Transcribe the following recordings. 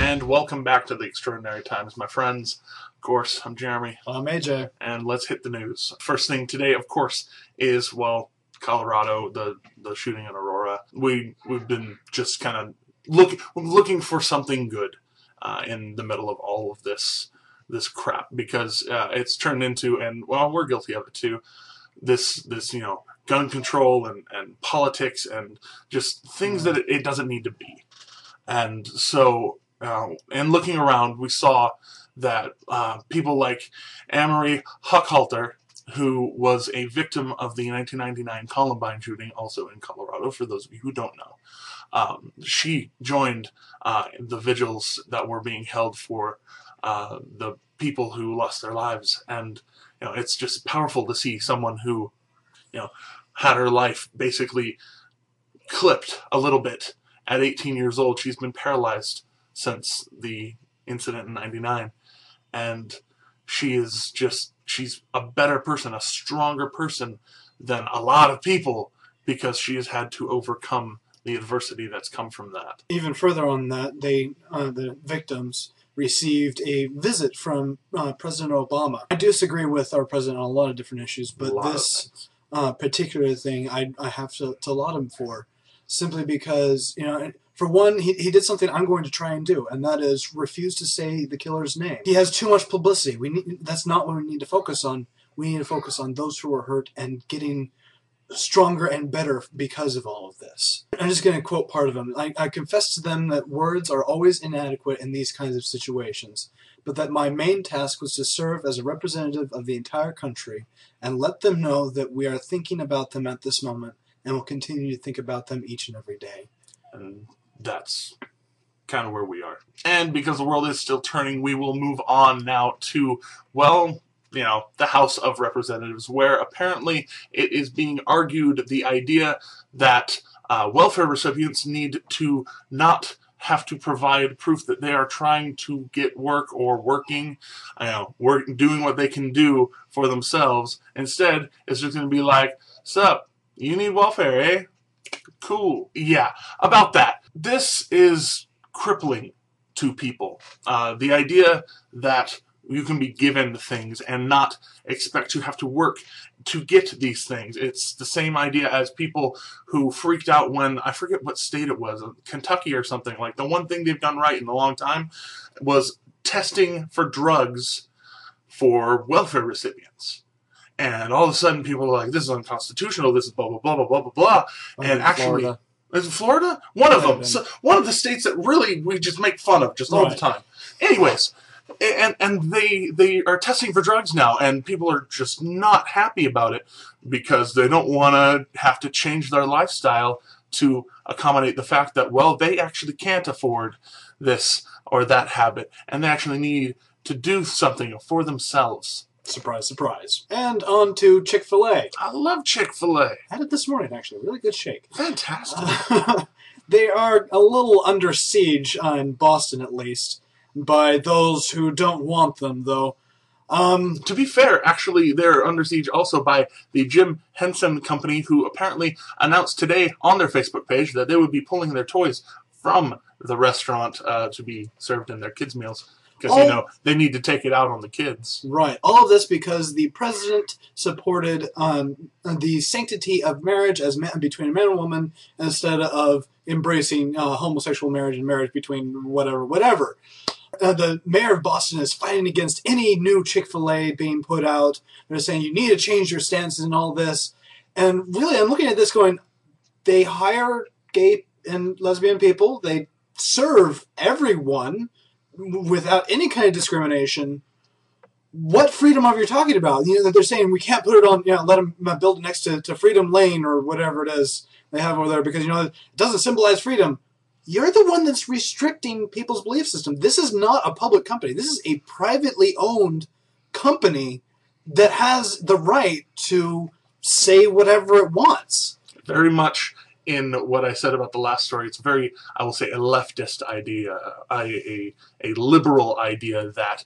And welcome back to the Extraordinary Times, my friends. Of course, I'm Jeremy. I'm AJ. And let's hit the news. First thing today, of course, is, well, Colorado, the shooting in Aurora. We've been just kind of looking for something good in the middle of all of this crap, because it's turned into, and well, we're guilty of it too, this gun control and politics and just things that it doesn't need to be. And so, and looking around, we saw that people like Amory Huckhalter, who was a victim of the 1999 Columbine shooting, also in Colorado, for those of you who don't know, she joined the vigils that were being held for the people who lost their lives. And it's just powerful to see someone who had her life basically clipped a little bit at 18 years old. She's been paralyzed since the incident in '99, and she's a better person, a stronger person than a lot of people, because she has had to overcome the adversity that's come from that. Even further on that, the victims received a visit from President Obama. I disagree with our president on a lot of different issues, but this particular thing I have to laud him for, simply because, for one, he did something I'm going to try and do, and that is refuse to say the killer's name. He has too much publicity. That's not what we need to focus on. We need to focus on those who are hurt and getting stronger and better because of all of this. I'm just going to quote part of him. I confess to them that words are always inadequate in these kinds of situations, but that my main task was to serve as a representative of the entire country and let them know that we are thinking about them at this moment and will continue to think about them each and every day. And that's kind of where we are. And because the world is still turning, we will move on now to, well, the House of Representatives, where apparently it is being argued the idea that welfare recipients need to not have to provide proof that they are trying to get work or working, doing what they can do for themselves. Instead, it's just going to be like, sup, you need welfare, eh? Cool. Yeah, about that. This is crippling to people. The idea that you can be given things and not expect to have to work to get these things. It's the same idea as people who freaked out when, I forget what state it was, Kentucky or something. Like, the one thing they've done right in a long time was testing for drugs for welfare recipients. And all of a sudden people are like, this is unconstitutional, this is blah, blah, blah, blah, blah, blah, blah. And actually, Florida. Is it Florida? One of them. So, one of the states that really we just make fun of just all the time. Anyways, and they are testing for drugs now, and people are just not happy about it because they don't want to have to change their lifestyle to accommodate the fact that, well, they actually can't afford this or that habit, and they actually need to do something for themselves. Surprise, surprise. And on to Chick-Fil-A. I love Chick-Fil-A. Had it this morning, actually. Really good shake. Fantastic. They are a little under siege, in Boston at least, by those who don't want them, though. To be fair, actually, they're under siege also by the Jim Henson Company, who apparently announced today on their Facebook page that they would be pulling their toys from the restaurant to be served in their kids' meals. Because, they need to take it out on the kids. Right. All of this because the president supported the sanctity of marriage as between a man and woman instead of embracing homosexual marriage and marriage between whatever. The mayor of Boston is fighting against any new Chick-fil-A being put out. They're saying you need to change your stances and all this. And really, I'm looking at this going, they hire gay and lesbian people. They serve everyone without any kind of discrimination. What freedom are you talking about? That they're saying we can't put it on, let them build it next to Freedom Lane or whatever it is they have over there because, it doesn't symbolize freedom. You're the one that's restricting people's belief system. This is not a public company. This is a privately owned company that has the right to say whatever it wants. Very much in what I said about the last story, it's very, I will say, a leftist idea, a liberal idea that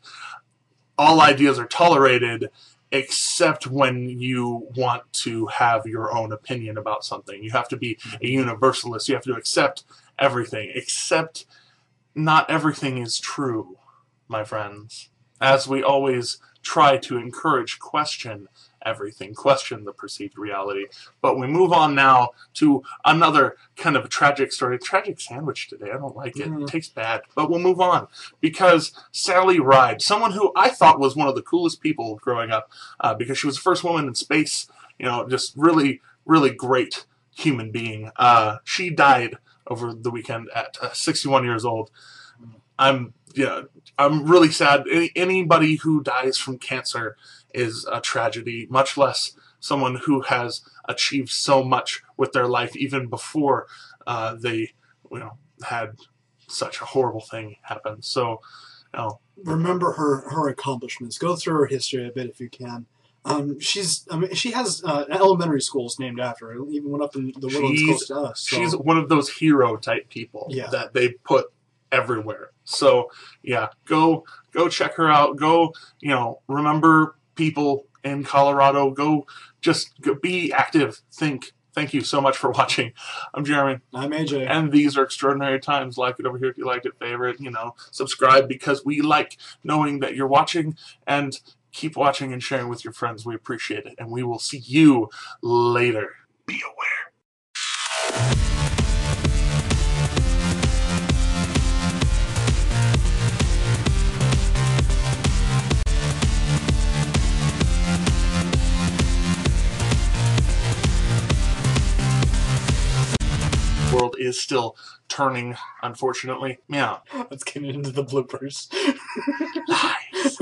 all ideas are tolerated except when you want to have your own opinion about something. You have to be a universalist. You have to accept everything except not everything is true, my friends. As we always try to encourage, question everything, question the perceived reality. But we move on now to another kind of tragic story. Tragic sandwich today. I don't like it. It tastes bad. But we'll move on. Because Sally Ride, someone who I thought was one of the coolest people growing up, because she was the first woman in space, you know, just really, really great human being. She died over the weekend at 61 years old. I'm really sad. Anybody who dies from cancer is a tragedy, much less someone who has achieved so much with their life even before they, had such a horrible thing happen. So, remember her accomplishments. Go through her history a bit if you can. She has elementary schools named after her. Even went up in the Woodlands close to us. So. She's one of those hero type people that they put everywhere. So yeah, go check her out. Go, remember people in Colorado. Go be active. Think. Thank you so much for watching. I'm Jeremy. I'm AJ. And these are extraordinary times. Like it over here if you liked it. Favorite, subscribe because we like knowing that you're watching, and keep watching and sharing with your friends. We appreciate it. And we will see you later. Be aware. World is still turning, unfortunately. Meow. Let's get into the bloopers. Lies.